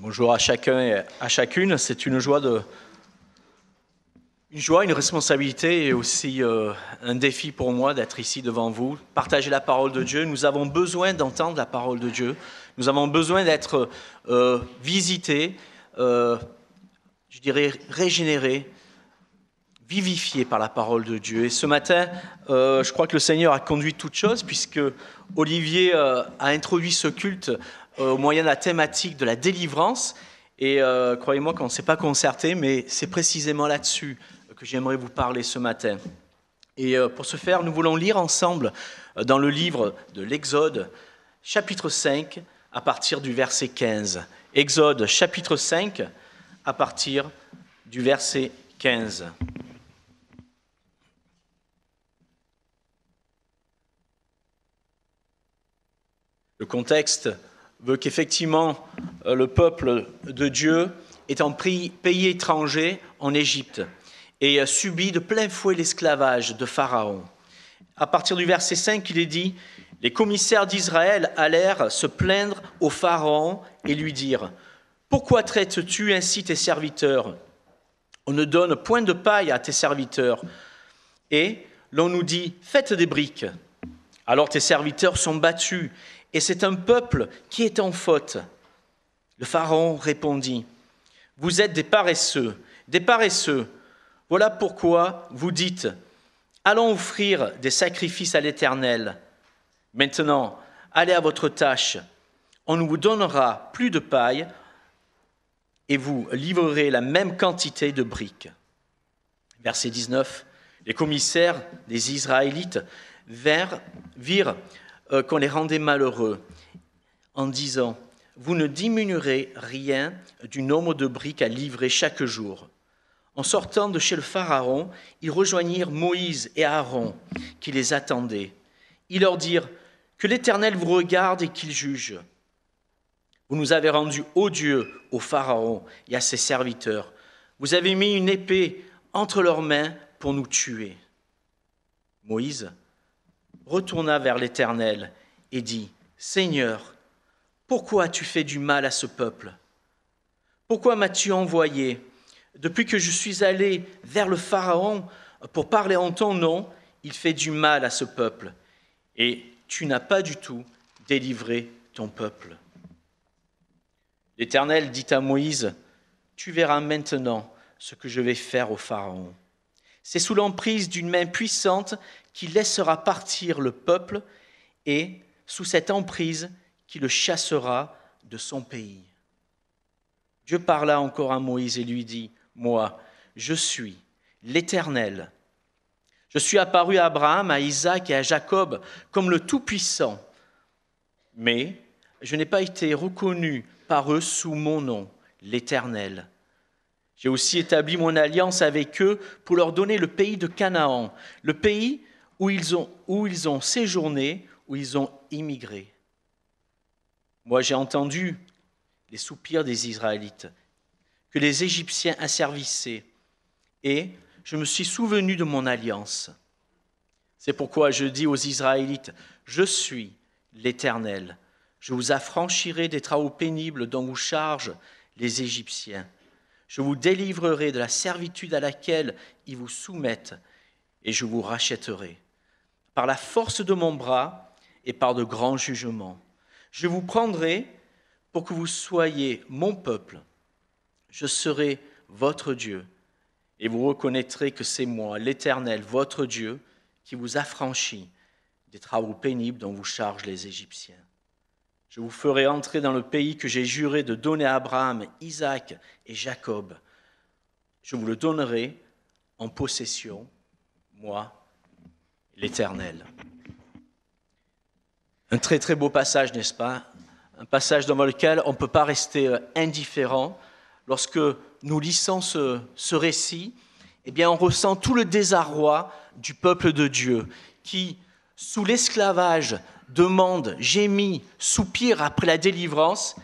Bonjour à chacun et à chacune. C'est une joie, une responsabilité et aussi un défi pour moi d'être ici devant vous, partager la parole de Dieu. Nous avons besoin d'entendre la parole de Dieu. Nous avons besoin d'être visités, régénérés, vivifiés par la parole de Dieu. Et ce matin, je crois que le Seigneur a conduit toutes choses puisque Olivier a introduit ce culte au moyen de la thématique de la délivrance. Et croyez-moi qu'on ne s'est pas concerté, mais c'est précisément là-dessus que j'aimerais vous parler ce matin. Et pour ce faire, nous voulons lire ensemble dans le livre de l'Exode, chapitre 5, à partir du verset 15. Exode, chapitre 5, à partir du verset 15. Le contexte veut qu'effectivement le peuple de Dieu est en pays étranger en Égypte et subit de plein fouet l'esclavage de Pharaon. À partir du verset 5, il est dit « Les commissaires d'Israël allèrent se plaindre au Pharaon et lui dire « Pourquoi traites-tu ainsi tes serviteurs ? On ne donne point de paille à tes serviteurs. Et l'on nous dit « Faites des briques. » Alors tes serviteurs sont battus. Et c'est un peuple qui est en faute. Le Pharaon répondit, « Vous êtes des paresseux. Voilà pourquoi vous dites, allons offrir des sacrifices à l'Éternel. Maintenant, allez à votre tâche. On ne vous donnera plus de paille et vous livrerez la même quantité de briques. » Verset 19, les commissaires des Israélites virent qu'on les rendait malheureux en disant « Vous ne diminuerez rien du nombre de briques à livrer chaque jour. » En sortant de chez le Pharaon, ils rejoignirent Moïse et Aaron qui les attendaient. Ils leur dirent « Que l'Éternel vous regarde et qu'il juge. Vous nous avez rendus odieux au Pharaon et à ses serviteurs. Vous avez mis une épée entre leurs mains pour nous tuer. » Moïse retourna vers l'Éternel et dit, « Seigneur, pourquoi as-tu fait du mal à ce peuple? Pourquoi m'as-tu envoyé? Depuis que je suis allé vers le Pharaon pour parler en ton nom, il fait du mal à ce peuple. Et tu n'as pas du tout délivré ton peuple. » L'Éternel dit à Moïse, « Tu verras maintenant ce que je vais faire au Pharaon. C'est sous l'emprise d'une main puissante qu'il laissera partir le peuple et sous cette emprise qu'il le chassera de son pays. » Dieu parla encore à Moïse et lui dit, « Moi, je suis l'Éternel. Je suis apparu à Abraham, à Isaac et à Jacob comme le Tout-Puissant. Mais je n'ai pas été reconnu par eux sous mon nom, l'Éternel. J'ai aussi établi mon alliance avec eux pour leur donner le pays de Canaan, le pays où ils ont séjourné, où ils ont immigré. Moi, j'ai entendu les soupirs des Israélites, que les Égyptiens asservissaient, et je me suis souvenu de mon alliance. C'est pourquoi je dis aux Israélites, je suis l'Éternel. Je vous affranchirai des travaux pénibles dont vous chargent les Égyptiens. Je vous délivrerai de la servitude à laquelle ils vous soumettent, et je vous rachèterai. Par la force de mon bras et par de grands jugements. Je vous prendrai pour que vous soyez mon peuple. Je serai votre Dieu, et vous reconnaîtrez que c'est moi, l'Éternel, votre Dieu, qui vous affranchit des travaux pénibles dont vous chargent les Égyptiens. Je vous ferai entrer dans le pays que j'ai juré de donner à Abraham, Isaac et Jacob. Je vous le donnerai en possession, moi, l'Éternel. » Un très très beau passage, n'est-ce pas? Un passage dans lequel on ne peut pas rester indifférent. Lorsque nous lisons ce récit, eh bien, on ressent tout le désarroi du peuple de Dieu qui, sous l'esclavage, demande, gémit, soupire après la délivrance,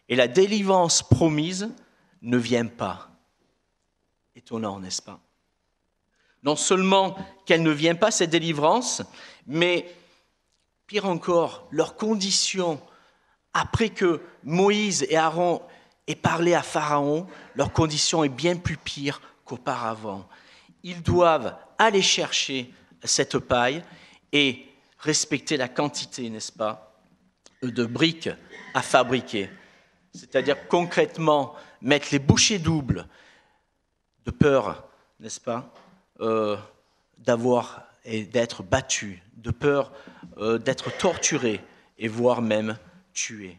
et la délivrance promise ne vient pas. Étonnant, n'est-ce pas? Non seulement qu'elle ne vient pas, cette délivrance, mais pire encore, leurs conditions, après que Moïse et Aaron et parler à Pharaon, leur condition est bien plus pire qu'auparavant. Ils doivent aller chercher cette paille et respecter la quantité, n'est-ce pas, de briques à fabriquer. C'est-à-dire concrètement mettre les bouchées doubles de peur, n'est-ce pas, d'avoir et d'être battus, de peur d'être torturés et voire même tués.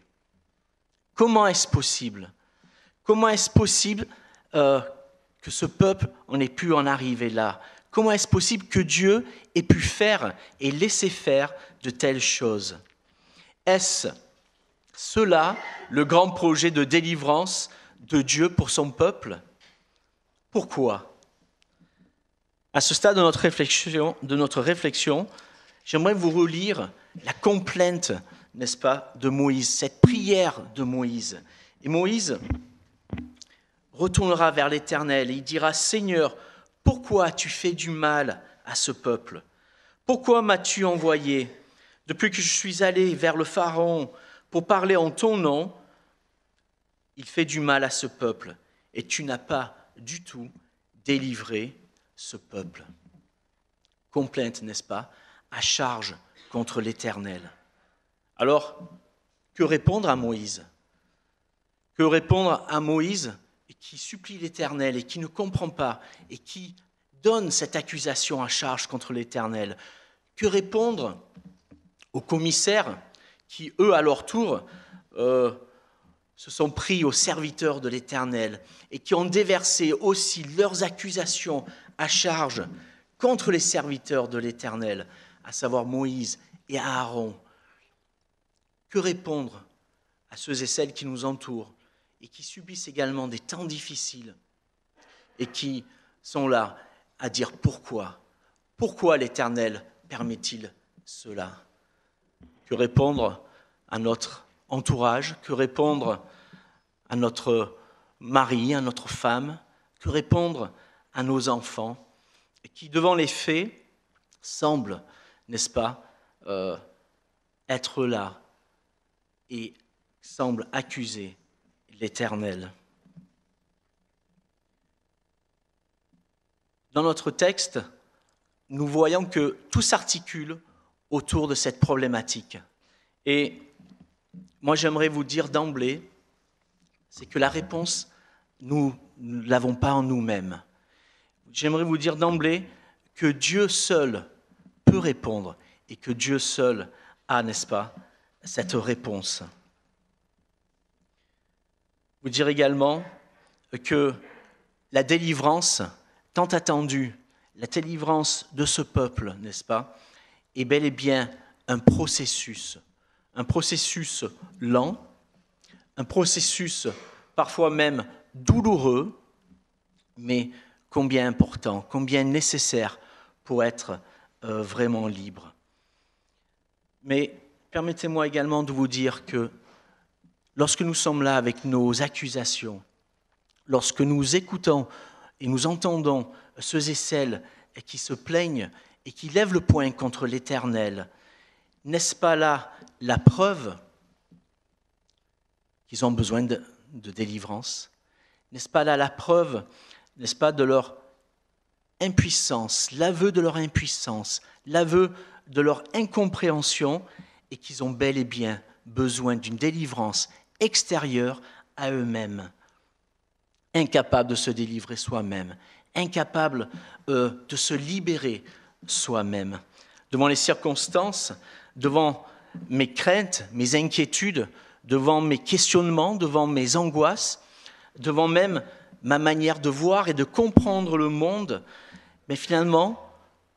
Comment est-ce possible? Comment est-ce possible que ce peuple en ait pu en arriver là? Comment est-ce possible que Dieu ait pu faire et laisser faire de telles choses? Est-ce cela le grand projet de délivrance de Dieu pour son peuple? Pourquoi? À ce stade de notre réflexion, j'aimerais vous relire la complainte, n'est-ce pas, de Moïse, cette prière de Moïse. Et Moïse retournera vers l'Éternel et il dira « Seigneur, pourquoi as-tu fait du mal à ce peuple? Pourquoi m'as-tu envoyé? Depuis que je suis allé vers le Pharaon pour parler en ton nom, il fait du mal à ce peuple et tu n'as pas du tout délivré ce peuple. » Complainte, n'est-ce pas, à charge contre l'Éternel. Alors, que répondre à Moïse? Que répondre à Moïse qui supplie l'Éternel et qui ne comprend pas et qui donne cette accusation à charge contre l'Éternel? Que répondre aux commissaires qui, eux, à leur tour, se sont pris aux serviteurs de l'Éternel et qui ont déversé aussi leurs accusations à charge contre les serviteurs de l'Éternel, à savoir Moïse et Aaron? Que répondre à ceux et celles qui nous entourent et qui subissent également des temps difficiles et qui sont là à dire pourquoi? Pourquoi l'Éternel permet-il cela? Que répondre à notre entourage? Que répondre à notre mari, à notre femme? Que répondre à nos enfants qui, devant les faits, semblent, n'est-ce pas, être là et semblent accuser l'Éternel? Dans notre texte, nous voyons que tout s'articule autour de cette problématique. Et moi, j'aimerais vous dire d'emblée, c'est que la réponse, nous ne l'avons pas en nous-mêmes. J'aimerais vous dire d'emblée que Dieu seul peut répondre et que Dieu seul a, n'est-ce pas, cette réponse. Vous dire également que la délivrance tant attendue, la délivrance de ce peuple, n'est-ce pas, est bel et bien un processus lent, un processus parfois même douloureux, mais combien important, combien nécessaire pour être vraiment libre. Mais permettez-moi également de vous dire que lorsque nous sommes là avec nos accusations, lorsque nous écoutons et nous entendons ceux et celles qui se plaignent et qui lèvent le poing contre l'Éternel, n'est-ce pas là la preuve qu'ils ont besoin de délivrance? N'est-ce pas là la preuve, n'est-ce pas, de leur impuissance, l'aveu de leur impuissance, l'aveu de leur incompréhension et qu'ils ont bel et bien besoin d'une délivrance extérieure à eux-mêmes, incapables de se délivrer soi-même, incapables de se libérer soi-même. Devant les circonstances, devant mes craintes, mes inquiétudes, devant mes questionnements, devant mes angoisses, devant même ma manière de voir et de comprendre le monde, mais finalement,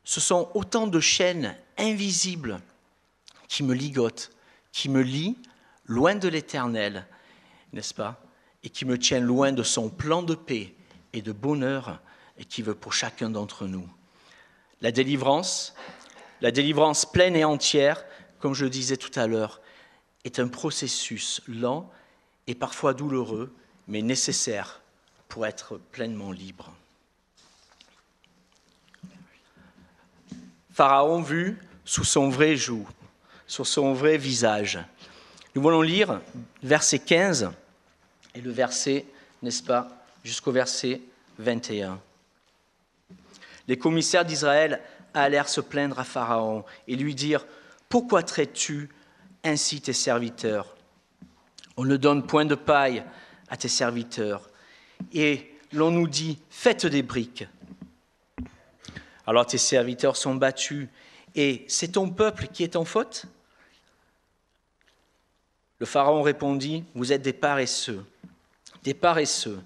ce sont autant de chaînes invisibles qui me ligotent, qui me lient loin de l'Éternel, n'est-ce pas, et qui me tiennent loin de son plan de paix et de bonheur et qui veut pour chacun d'entre nous. La délivrance pleine et entière, comme je le disais tout à l'heure, est un processus lent et parfois douloureux, mais nécessaire pour être pleinement libre. Pharaon vu sous son vrai joug, sur son vrai visage. Nous voulons lire verset 15 Et le verset, n'est-ce pas, jusqu'au verset 21. Les commissaires d'Israël allèrent se plaindre à Pharaon et lui dire « Pourquoi traites-tu ainsi tes serviteurs ? On ne donne point de paille à tes serviteurs. Et l'on nous dit « Faites des briques. » Alors tes serviteurs sont battus et c'est ton peuple qui est en faute ? Le Pharaon répondit « Vous êtes des paresseux. Des paresseux.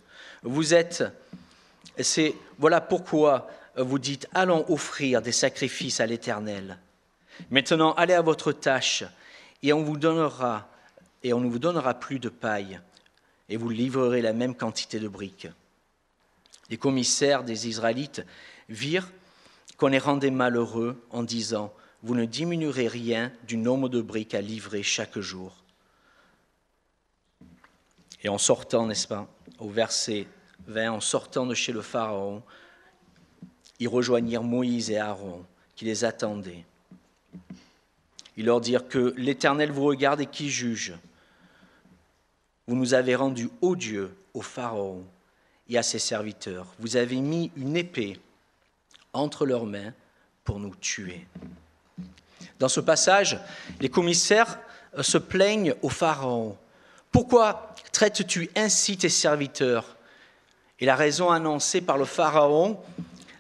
Voilà pourquoi vous dites « Allons offrir des sacrifices à l'Éternel. » Maintenant, allez à votre tâche et on ne vous donnera plus de paille et vous livrerez la même quantité de briques. Les commissaires des Israélites virent qu'on les rendait malheureux en disant « Vous ne diminuerez rien du nombre de briques à livrer chaque jour. » Et en sortant, n'est-ce pas, au verset 20, en sortant de chez le Pharaon, ils rejoignirent Moïse et Aaron, qui les attendaient. Ils leur dirent que l'Éternel vous regarde et qui juge. Vous nous avez rendus odieux au Pharaon et à ses serviteurs. Vous avez mis une épée entre leurs mains pour nous tuer. Dans ce passage, les commissaires se plaignent au Pharaon. Pourquoi traites-tu ainsi tes serviteurs ? Et la raison annoncée par le Pharaon,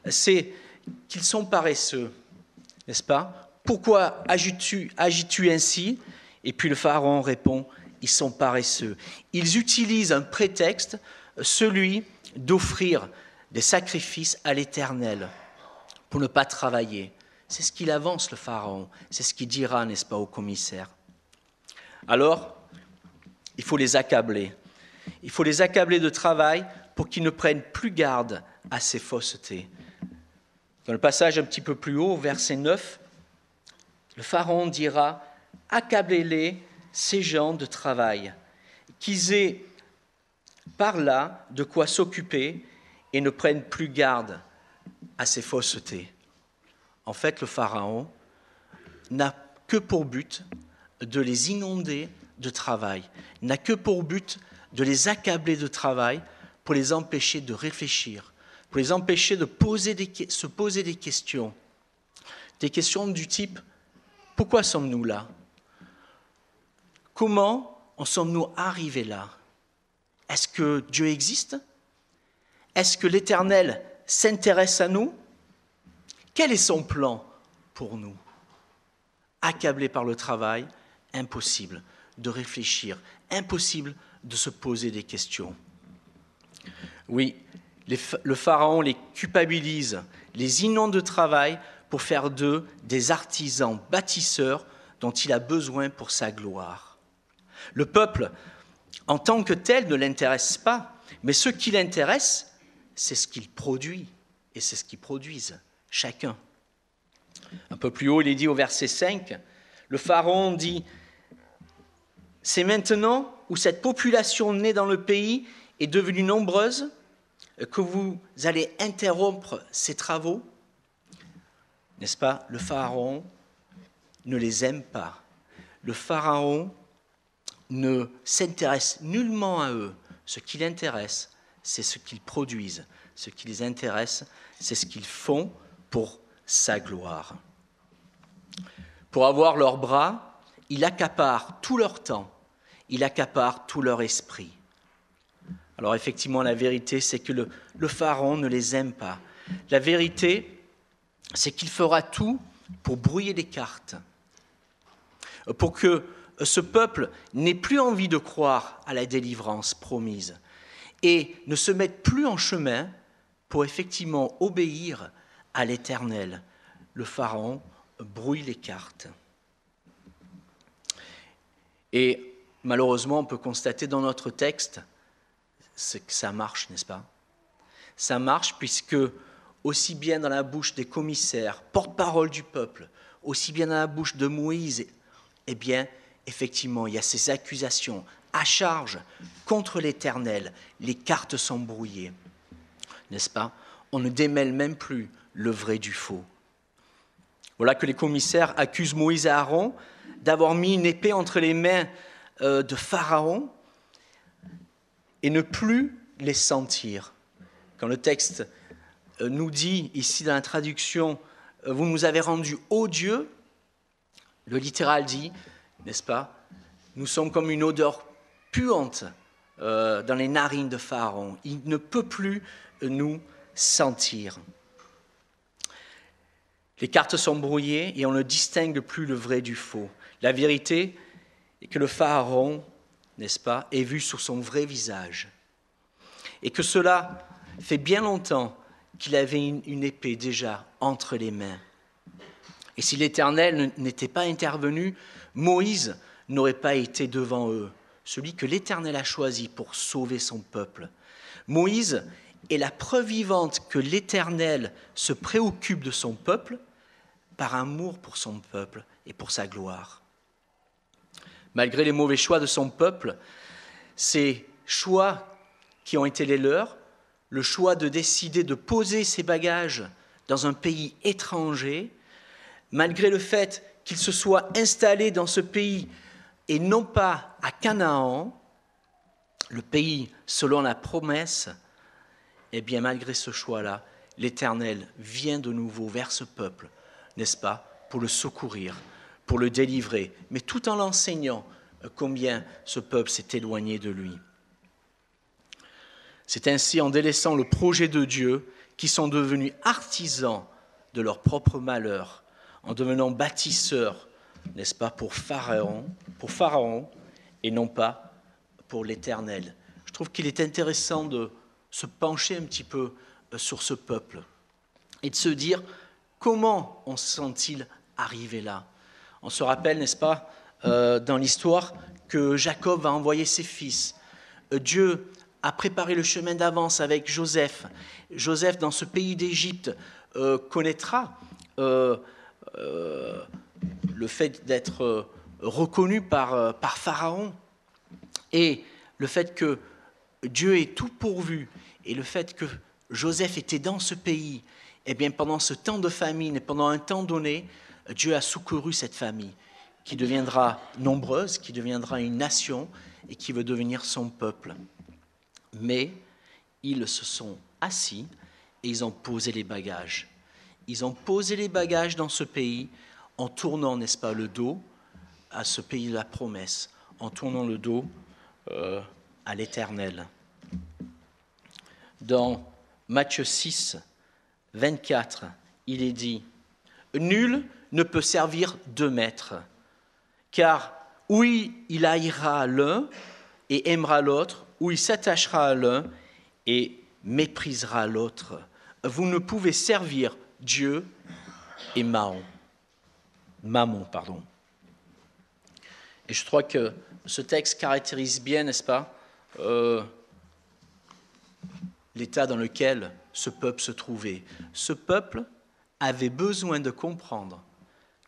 c'est qu'ils sont paresseux, n'est-ce pas ? Pourquoi agis-tu ainsi ? Et puis le Pharaon répond, ils sont paresseux. Ils utilisent un prétexte, celui d'offrir des sacrifices à l'Éternel pour ne pas travailler. C'est ce qu'il avance, le Pharaon. C'est ce qu'il dira, n'est-ce pas, aux commissaires. Alors, il faut les accabler. Il faut les accabler de travail pour qu'ils ne prennent plus garde à ces faussetés. Dans le passage un petit peu plus haut, verset 9, le Pharaon dira « Accablez-les, ces gens de travail, qu'ils aient par là de quoi s'occuper et ne prennent plus garde à ces faussetés. » En fait, le Pharaon n'a que pour but de les inonder de travail, n'a que pour but de les accabler de travail pour les empêcher de réfléchir, pour les empêcher de se poser des questions du type « Pourquoi sommes-nous là ? Comment en sommes-nous arrivés là ? Est-ce que Dieu existe ? Est-ce que l'Éternel s'intéresse à nous ? Quel est son plan pour nous ? Accablés par le travail, impossible de réfléchir, impossible de se poser des questions. Oui, le Pharaon les culpabilise, les inonde de travail pour faire d'eux des artisans bâtisseurs dont il a besoin pour sa gloire. Le peuple, en tant que tel, ne l'intéresse pas, mais ce qui l'intéresse, c'est ce qu'il produit, et c'est ce qu'ils produisent, chacun. Un peu plus haut, il est dit au verset 5, le Pharaon dit « C'est maintenant où cette population née dans le pays est devenue nombreuse que vous allez interrompre ces travaux ?» N'est-ce pas ? Le Pharaon ne les aime pas. Le Pharaon ne s'intéresse nullement à eux. Ce qui l'intéresse, c'est ce qu'ils produisent. Ce qui les intéresse, c'est ce qu'ils font pour sa gloire. Pour avoir leurs bras, il accapare tout leur temps, il accapare tout leur esprit. Alors effectivement, la vérité, c'est que le Pharaon ne les aime pas. La vérité, c'est qu'il fera tout pour brouiller les cartes, pour que ce peuple n'ait plus envie de croire à la délivrance promise et ne se mette plus en chemin pour effectivement obéir à l'Éternel. Le Pharaon brouille les cartes. Et malheureusement, on peut constater dans notre texte que ça marche, n'est-ce pas ? Ça marche puisque aussi bien dans la bouche des commissaires, porte-parole du peuple, aussi bien dans la bouche de Moïse, eh bien, effectivement, il y a ces accusations à charge contre l'Éternel. Les cartes sont brouillées, n'est-ce pas ? On ne démêle même plus le vrai du faux. Voilà que les commissaires accusent Moïse et Aaron d'avoir mis une épée entre les mains de Pharaon et ne plus les sentir. Quand le texte nous dit, ici dans la traduction, « Vous nous avez rendus odieux », le littéral dit, n'est-ce pas, nous sommes comme une odeur puante dans les narines de Pharaon. Il ne peut plus nous sentir. Les cartes sont brouillées et on ne distingue plus le vrai du faux. La vérité est que le Pharaon, n'est-ce pas, est vu sur son vrai visage. Et que cela fait bien longtemps qu'il avait une épée déjà entre les mains. Et si l'Éternel n'était pas intervenu, Moïse n'aurait pas été devant eux, celui que l'Éternel a choisi pour sauver son peuple. Moïse est la preuve vivante que l'Éternel se préoccupe de son peuple par amour pour son peuple et pour sa gloire. Malgré les mauvais choix de son peuple, ces choix qui ont été les leurs, le choix de décider de poser ses bagages dans un pays étranger, malgré le fait qu'il se soit installé dans ce pays et non pas à Canaan, le pays selon la promesse, eh bien malgré ce choix-là, l'Éternel vient de nouveau vers ce peuple, n'est-ce pas, pour le secourir, pour le délivrer, mais tout en l'enseignant combien ce peuple s'est éloigné de lui. C'est ainsi en délaissant le projet de Dieu qu'ils sont devenus artisans de leur propre malheur, en devenant bâtisseurs, n'est-ce pas, pour Pharaon, et non pas pour l'Éternel. Je trouve qu'il est intéressant de se pencher un petit peu sur ce peuple et de se dire comment en sont-ils arrivés là. On se rappelle, n'est-ce pas, dans l'histoire que Jacob va envoyer ses fils. Dieu a préparé le chemin d'avance avec Joseph. Joseph, dans ce pays d'Égypte, connaîtra le fait d'être reconnu par Pharaon et le fait que Dieu est tout pourvu et le fait que Joseph était dans ce pays, eh bien pendant ce temps de famine et pendant un temps donné, Dieu a secouru cette famille qui deviendra nombreuse, qui deviendra une nation et qui veut devenir son peuple. Mais ils se sont assis et ils ont posé les bagages. Ils ont posé les bagages dans ce pays en tournant, n'est-ce pas, le dos à ce pays de la promesse, en tournant le dos à l'Éternel. Dans Matthieu 6, 24, il est dit « Nul ne peut servir deux maîtres, car ou il haïra l'un et aimera l'autre, ou il s'attachera à l'un et méprisera l'autre. Vous ne pouvez servir Dieu et Mammon. Et je crois que ce texte caractérise bien, n'est-ce pas, l'état dans lequel ce peuple se trouvait. Ce peuple avait besoin de comprendre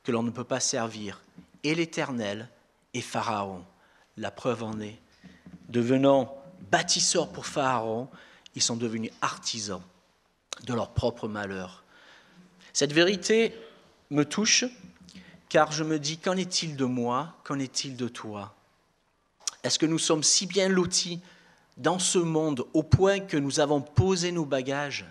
que l'on ne peut pas servir et l'Éternel et Pharaon. La preuve en est, devenant bâtisseurs pour Pharaon, ils sont devenus artisans de leur propre malheur. Cette vérité me touche, car je me dis, qu'en est-il de moi, qu'en est-il de toi? Est-ce que nous sommes si bien lotis dans ce monde au point que nous avons posé nos bagages,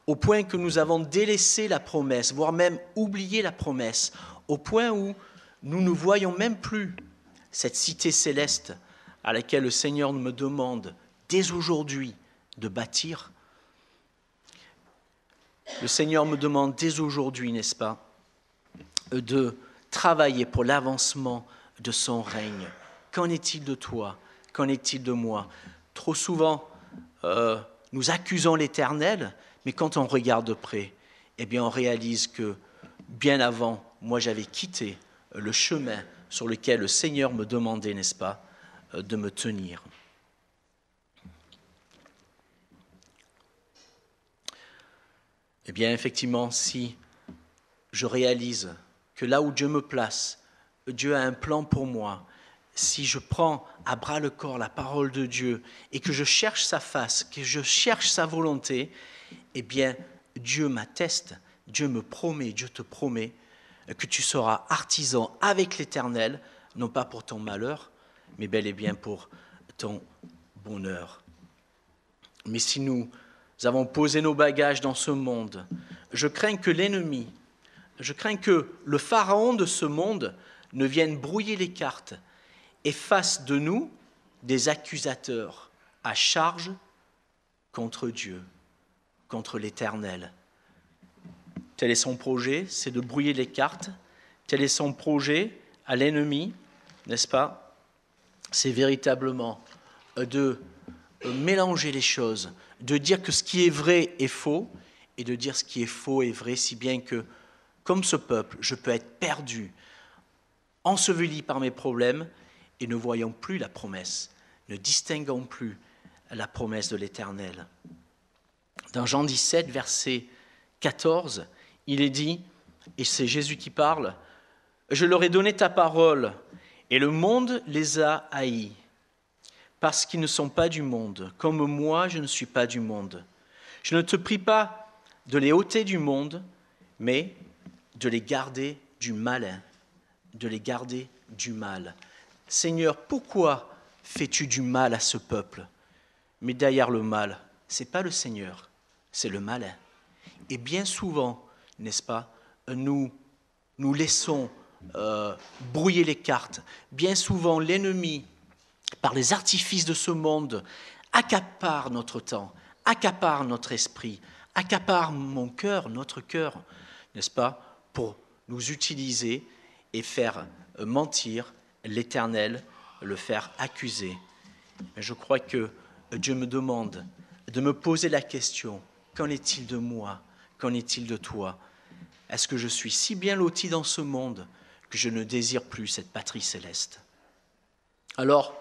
au point que nous avons délaissé la promesse, voire même oublié la promesse, au point où nous ne voyons même plus cette cité céleste à laquelle le Seigneur me demande dès aujourd'hui de bâtir? Le Seigneur me demande dès aujourd'hui, n'est-ce pas, de travailler pour l'avancement de son règne. Qu'en est-il de toi? Qu'en est-il de moi? Trop souvent, nous accusons l'Éternel, mais quand on regarde de près, eh bien, on réalise que bien avant, moi, j'avais quitté le chemin sur lequel le Seigneur me demandait, n'est-ce pas, de me tenir. Eh bien, effectivement, si je réalise que là où Dieu me place, Dieu a un plan pour moi, si je prends à bras le corps la parole de Dieu et que je cherche sa face, que je cherche sa volonté, eh bien, Dieu m'atteste, Dieu me promet, Dieu te promet que tu seras artisan avec l'Éternel, non pas pour ton malheur, mais bel et bien pour ton bonheur. Mais si nous avons posé nos bagages dans ce monde, je crains que l'ennemi, je crains que le pharaon de ce monde ne vienne brouiller les cartes et fasse de nous des accusateurs à charge contre Dieu, contre l'Éternel. Tel est son projet, c'est de brouiller les cartes. Tel est son projet à l'ennemi, n'est-ce pas? C'est véritablement de mélanger les choses, de dire que ce qui est vrai est faux et de dire ce qui est faux est vrai, si bien que, comme ce peuple, je peux être perdu, enseveli par mes problèmes et ne voyant plus la promesse, ne distinguant plus la promesse de l'Éternel. Dans Jean 17, verset 14, il est dit, et c'est Jésus qui parle, « Je leur ai donné ta parole, et le monde les a haïs, parce qu'ils ne sont pas du monde, comme moi je ne suis pas du monde. Je ne te prie pas de les ôter du monde, mais de les garder du malin, de les garder du mal. Seigneur, pourquoi fais-tu du mal à ce peuple? Mais derrière le mal, ce n'est pas le Seigneur, c'est le malin. Et bien souvent, n'est-ce pas, nous laissons brouiller les cartes. Bien souvent, l'ennemi, par les artifices de ce monde, accapare notre temps, accapare notre esprit, accapare mon cœur, notre cœur, n'est-ce pas, pour nous utiliser et faire mentir l'Éternel, le faire accuser. Je crois que Dieu me demande de me poser la question, qu'en est-il de moi? Qu'en est-il de toi? Est-ce que je suis si bien loti dans ce monde que je ne désire plus cette patrie céleste? Alors,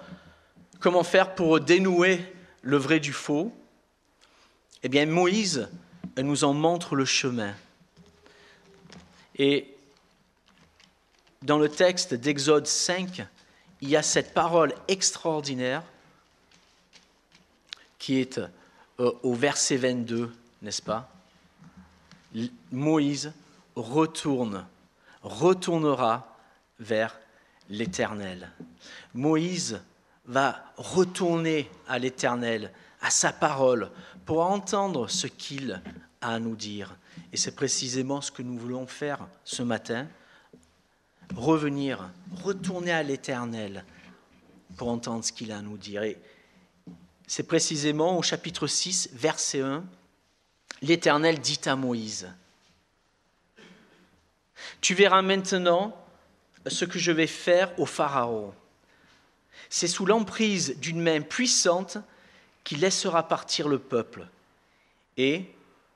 comment faire pour dénouer le vrai du faux? Eh bien, Moïse nous en montre le chemin. Et dans le texte d'Exode 5, il y a cette parole extraordinaire qui est au verset 22, n'est-ce pas? Moïse retournera vers l'Éternel. Moïse va retourner à l'Éternel, à sa parole, pour entendre ce qu'il a à nous dire. Et c'est précisément ce que nous voulons faire ce matin, retourner à l'Éternel pour entendre ce qu'il a à nous dire. Et c'est précisément au chapitre 6, verset 1, l'Éternel dit à Moïse, « Tu verras maintenant ce que je vais faire au Pharaon. C'est sous l'emprise d'une main puissante qu'il laissera partir le peuple, et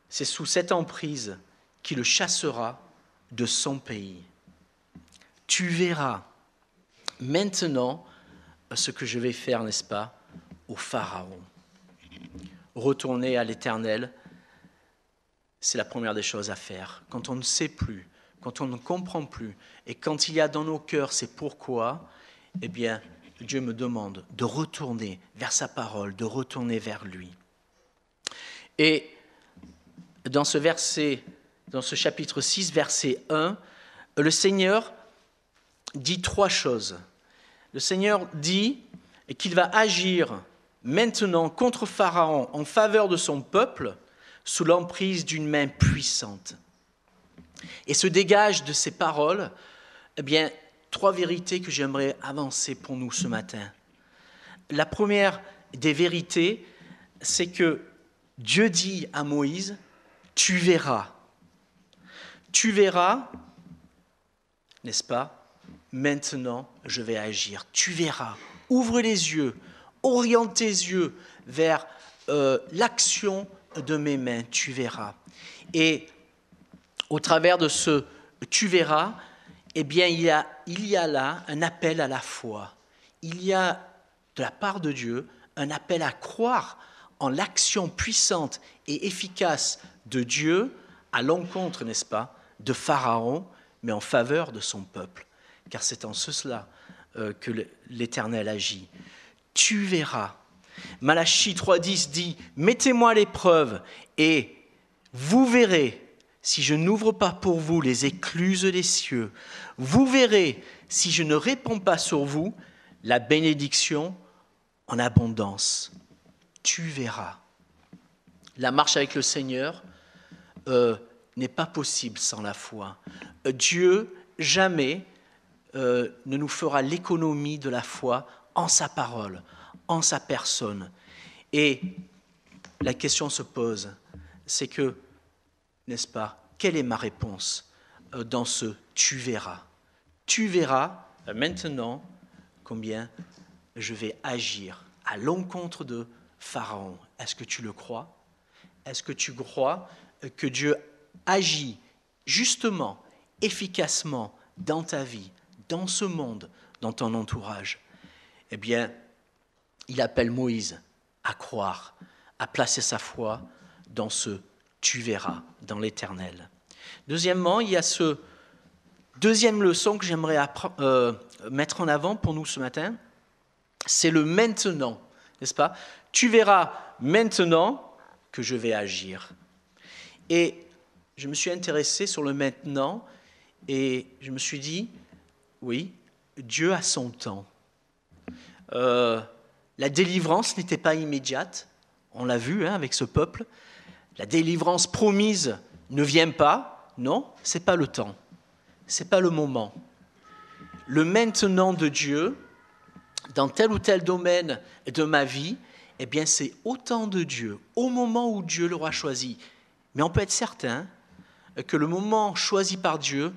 c'est sous cette emprise qu'il le chassera de son pays. Tu verras maintenant ce que je vais faire, n'est-ce pas, au Pharaon. » Retourner à l'Éternel, c'est la première des choses à faire. Quand on ne sait plus, quand on ne comprend plus, et quand il y a dans nos cœurs ces pourquoi, eh bien, Dieu me demande de retourner vers sa parole, de retourner vers lui. Et dans ce verset, dans ce chapitre 6, verset 1, le Seigneur dit 3 choses. Le Seigneur dit qu'il va agir maintenant contre Pharaon en faveur de son peuple sous l'emprise d'une main puissante. Et se dégage de ces paroles, eh bien, 3 vérités que j'aimerais avancer pour nous ce matin. La première des vérités, c'est que Dieu dit à Moïse, « Tu verras. Tu verras, n'est-ce pas? Maintenant, je vais agir. Tu verras. Ouvre les yeux, oriente tes yeux vers l'action de mes mains. Tu verras. » Et au travers de ce « tu verras », eh bien, il y a là un appel à la foi. Il y a, de la part de Dieu, un appel à croire en l'action puissante et efficace de Dieu à l'encontre, n'est-ce pas, de Pharaon, mais en faveur de son peuple. Car c'est en cela que l'Éternel agit. Tu verras. Malachie 3,10 dit « Mettez-moi à l'épreuve et vous verrez si je n'ouvre pas pour vous les écluses des cieux. Vous verrez si je ne répands pas sur vous la bénédiction en abondance. Tu verras. La marche avec le Seigneur n'est pas possible sans la foi. Dieu, jamais, ne nous fera l'économie de la foi en sa parole, en sa personne. Et la question se pose, c'est que, n'est-ce pas, quelle est ma réponse dans ce « tu verras ». Tu verras maintenant combien je vais agir à l'encontre de Pharaon. Est-ce que tu le crois? Est-ce que tu crois que Dieu agit justement, efficacement dans ta vie, dans ce monde, dans ton entourage? Eh bien, il appelle Moïse à croire, à placer sa foi dans ce « tu verras », dans l'Éternel. Deuxièmement, il y a ce deuxième leçon que j'aimerais mettre en avant pour nous ce matin, c'est le maintenant, n'est-ce pas? Tu verras maintenant que je vais agir. Et je me suis intéressé sur le maintenant et je me suis dit, oui, Dieu a son temps. La délivrance n'était pas immédiate, on l'a vu avec ce peuple. La délivrance promise ne vient pas, non, ce n'est pas le temps, ce n'est pas le moment. Le maintenant de Dieu, dans tel ou tel domaine de ma vie, eh bien c'est au temps de Dieu, au moment où Dieu l'aura choisi. Mais on peut être certain que le moment choisi par Dieu,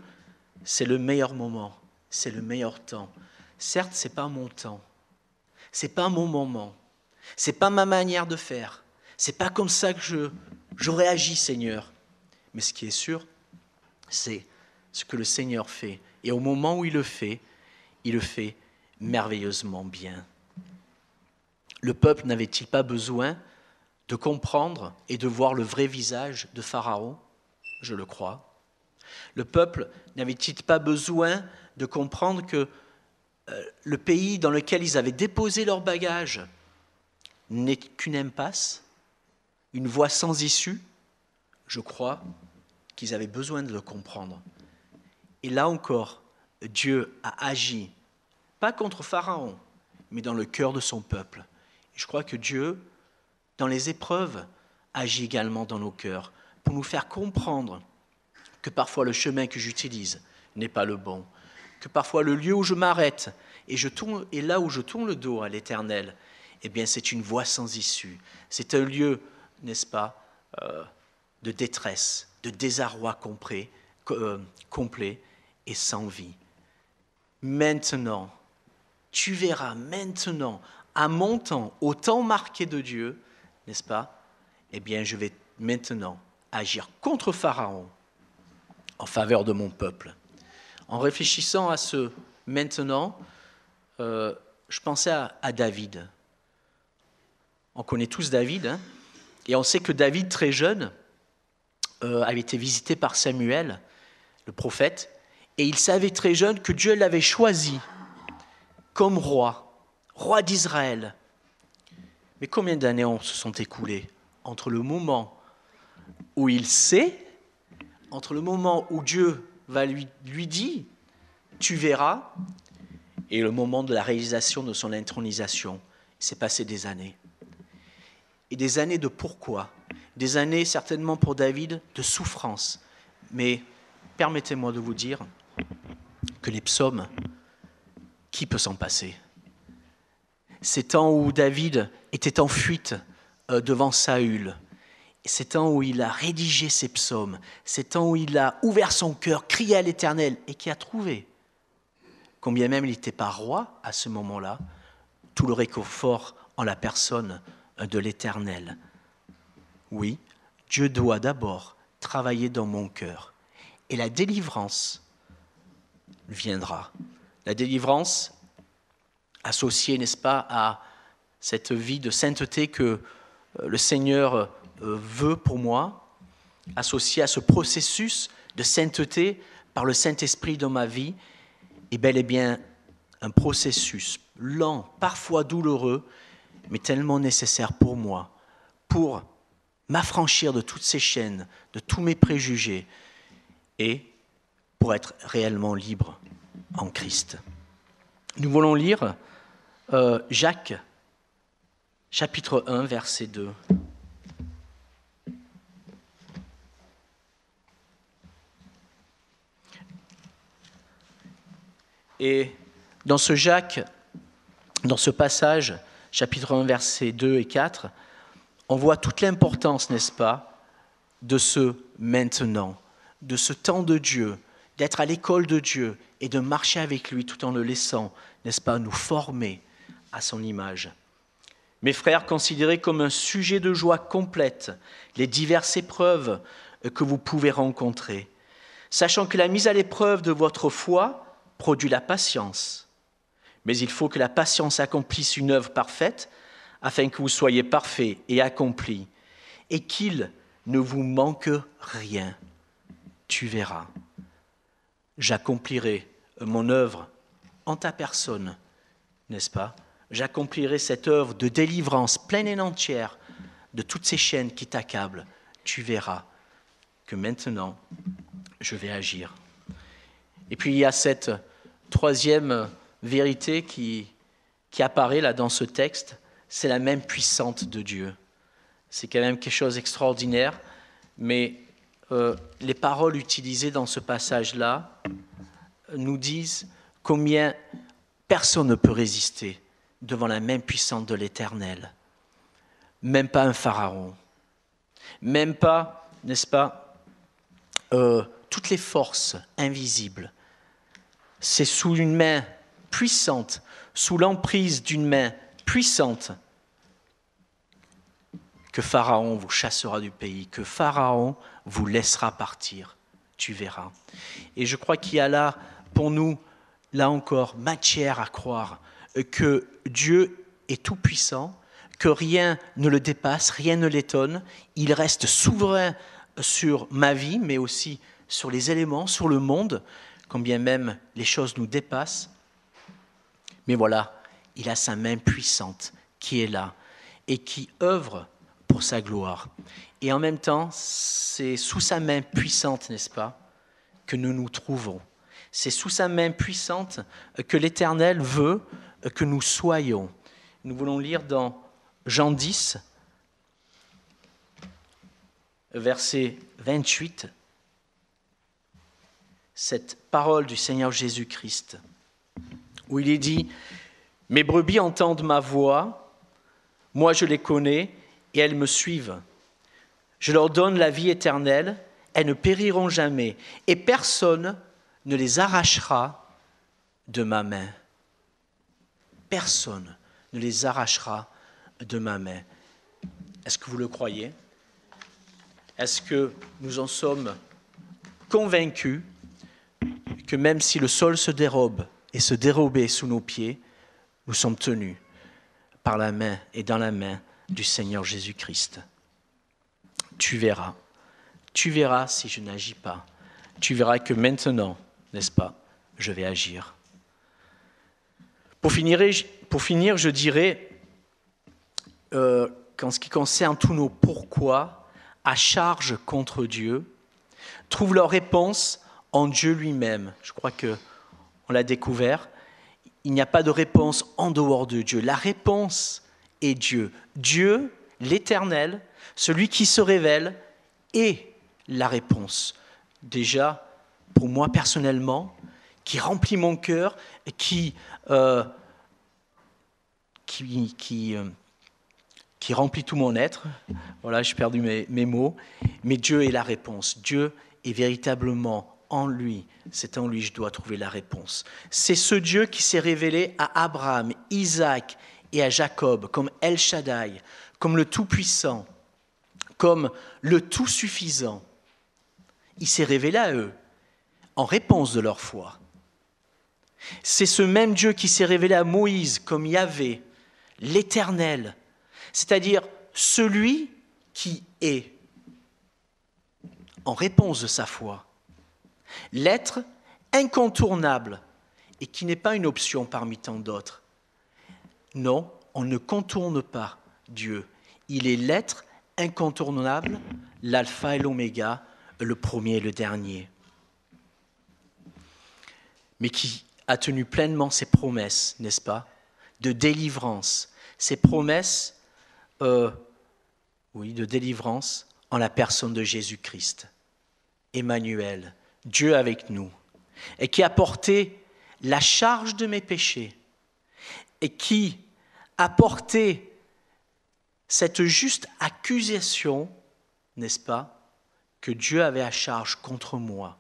c'est le meilleur moment, c'est le meilleur temps. Certes, ce n'est pas mon temps, ce n'est pas mon moment, ce n'est pas ma manière de faire, ce n'est pas comme ça que j'aurais agi, Seigneur. Mais ce qui est sûr, c'est ce que le Seigneur fait. Et au moment où il le fait merveilleusement bien. Le peuple n'avait-il pas besoin de comprendre et de voir le vrai visage de Pharaon? Je le crois. Le peuple n'avait-il pas besoin de comprendre que le pays dans lequel ils avaient déposé leurs bagages n'est qu'une impasse, une voie sans issue? Je crois qu'ils avaient besoin de le comprendre. Et là encore, Dieu a agi, pas contre Pharaon, mais dans le cœur de son peuple. Et je crois que Dieu, dans les épreuves, agit également dans nos cœurs pour nous faire comprendre que parfois le chemin que j'utilise n'est pas le bon, que parfois le lieu où je m'arrête et là où je tourne le dos à l'Éternel, eh bien c'est une voie sans issue. C'est un lieu, n'est-ce pas, de détresse, de désarroi complet et sans vie. Maintenant, tu verras maintenant, à mon temps, au temps marqué de Dieu, n'est-ce pas? Eh bien, je vais maintenant agir contre Pharaon en faveur de mon peuple. En réfléchissant à ce maintenant, je pensais à David. On connaît tous David, et on sait que David, très jeune, avait été visité par Samuel, le prophète, et il savait très jeune que Dieu l'avait choisi comme roi d'Israël. Mais combien d'années se sont écoulées entre le moment où il sait, entre le moment où Dieu va lui dire « tu verras » et le moment de la réalisation de son intronisation? Il s'est passé des années. Et des années de pourquoi? Des années certainement pour David de souffrance. Mais permettez-moi de vous dire que les psaumes, qui peut s'en passer? Ces temps où David était en fuite devant Saül, ces temps où il a rédigé ses psaumes, ces temps où il a ouvert son cœur, crié à l'Éternel et qui a trouvé, combien même il n'était pas roi à ce moment-là, tout le réconfort en la personne de l'Éternel. Oui, Dieu doit d'abord travailler dans mon cœur et la délivrance viendra. La délivrance associée, n'est-ce pas, à cette vie de sainteté que le Seigneur veut pour moi, associée à ce processus de sainteté par le Saint-Esprit dans ma vie, est bel et bien un processus lent, parfois douloureux, mais tellement nécessaire pour moi, pour m'affranchir de toutes ces chaînes, de tous mes préjugés, et pour être réellement libre en Christ. Nous voulons lire Jacques, chapitre 1, verset 2. Et dans ce passage, chapitre 1, versets 2 et 4, on voit toute l'importance, n'est-ce pas, de ce maintenant, de ce temps de Dieu, d'être à l'école de Dieu et de marcher avec lui tout en le laissant, n'est-ce pas, nous former à son image. Mes frères, considérez comme un sujet de joie complète les diverses épreuves que vous pouvez rencontrer, sachant que la mise à l'épreuve de votre foi produit la patience. Mais il faut que la patience accomplisse une œuvre parfaite, afin que vous soyez parfaits et accomplis, et qu'il ne vous manque rien. Tu verras. J'accomplirai mon œuvre en ta personne, n'est-ce pas? J'accomplirai cette œuvre de délivrance pleine et entière de toutes ces chaînes qui t'accablent. Tu verras que maintenant, je vais agir. Et puis il y a cette troisième vérité qui apparaît là dans ce texte, c'est la même puissante de Dieu. C'est quand même quelque chose d'extraordinaire, mais les paroles utilisées dans ce passage-là nous disent combien personne ne peut résister devant la main puissante de l'Éternel. Même pas un pharaon, même pas, n'est-ce pas, toutes les forces invisibles. C'est sous une main puissante, sous l'emprise d'une main puissante, que Pharaon vous chassera du pays, que Pharaon vous laissera partir. Tu verras. Et je crois qu'il y a là, pour nous, là encore, matière à croire que Dieu est tout-puissant, que rien ne le dépasse, rien ne l'étonne. Il reste souverain sur ma vie, mais aussi sur les éléments, sur le monde, quand bien même les choses nous dépassent. Mais voilà, il a sa main puissante qui est là et qui œuvre pour sa gloire. Et en même temps, c'est sous sa main puissante, n'est-ce pas, que nous nous trouvons. C'est sous sa main puissante que l'Éternel veut que nous soyons. Nous voulons lire dans Jean 10, verset 28, cette parole du Seigneur Jésus-Christ, où il est dit « Mes brebis entendent ma voix, moi je les connais et elles me suivent. Je leur donne la vie éternelle, elles ne périront jamais, et personne ne les arrachera de ma main. » Personne ne les arrachera de ma main. Est-ce que vous le croyez? Est-ce que nous en sommes convaincus que même si le sol se dérobe et se dérobait sous nos pieds, nous sommes tenus par la main et dans la main du Seigneur Jésus-Christ? Tu verras si je n'agis pas. Tu verras que maintenant, n'est-ce pas, je vais agir. Pour finir, je dirais qu'en ce qui concerne tous nos pourquoi à charge contre Dieu, trouvent leur réponse en Dieu lui-même. Je crois qu'on l'a découvert. Il n'y a pas de réponse en dehors de Dieu. La réponse est Dieu. Dieu, l'Éternel, celui qui se révèle, est la réponse. Déjà, pour moi personnellement, qui remplit mon cœur, qui remplit tout mon être. Voilà, j'ai perdu mes mots. Mais Dieu est la réponse. Dieu est véritablement en lui. C'est en lui que je dois trouver la réponse. C'est ce Dieu qui s'est révélé à Abraham, Isaac et à Jacob comme El Shaddai, comme le Tout-Puissant, comme le Tout-Suffisant. Il s'est révélé à eux en réponse de leur foi. C'est ce même Dieu qui s'est révélé à Moïse comme Yahvé, l'Éternel, c'est-à-dire celui qui est, en réponse de sa foi, l'être incontournable et qui n'est pas une option parmi tant d'autres. Non, on ne contourne pas Dieu. Il est l'être incontournable, l'alpha et l'oméga, le premier et le dernier. Mais qui a tenu pleinement ses promesses, n'est-ce pas, de délivrance, ses promesses de délivrance en la personne de Jésus-Christ, Emmanuel, Dieu avec nous, et qui a porté la charge de mes péchés, et qui a porté cette juste accusation, n'est-ce pas, que Dieu avait à charge contre moi,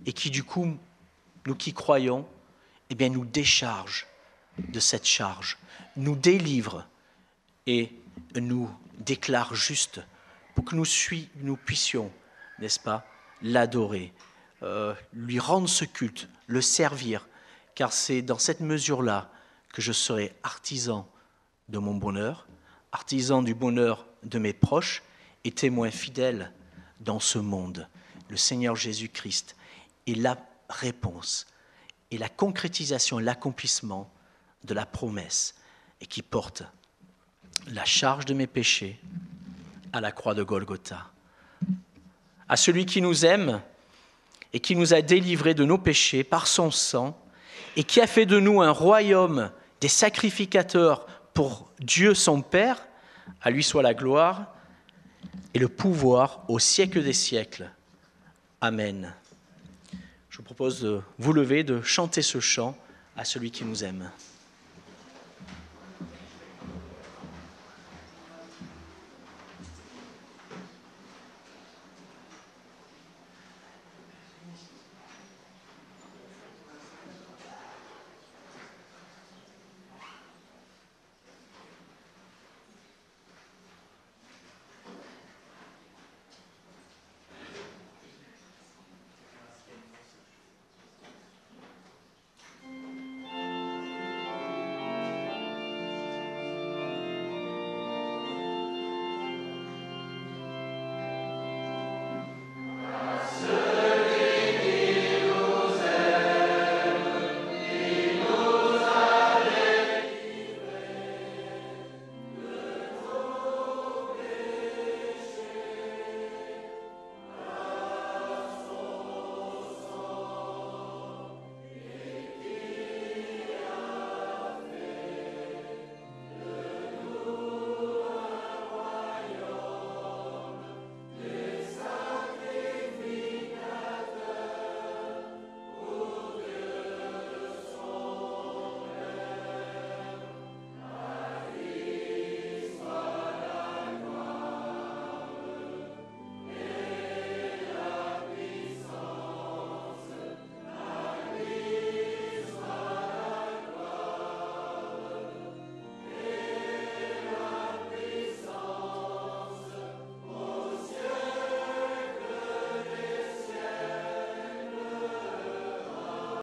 et qui du coup, nous qui croyons, eh bien, nous décharge de cette charge, nous délivre et nous déclare juste pour que nous puissions, n'est-ce pas, l'adorer, lui rendre ce culte, le servir, car c'est dans cette mesure-là que je serai artisan de mon bonheur, artisan du bonheur de mes proches et témoin fidèle dans ce monde. Le Seigneur Jésus-Christ est la réponse et la concrétisation, l'accomplissement de la promesse et qui porte la charge de mes péchés à la croix de Golgotha. À celui qui nous aime et qui nous a délivrés de nos péchés par son sang et qui a fait de nous un royaume des sacrificateurs pour Dieu son Père, à lui soit la gloire et le pouvoir au siècle des siècles. Amen. Je vous propose de vous lever, de chanter ce chant à celui qui nous aime.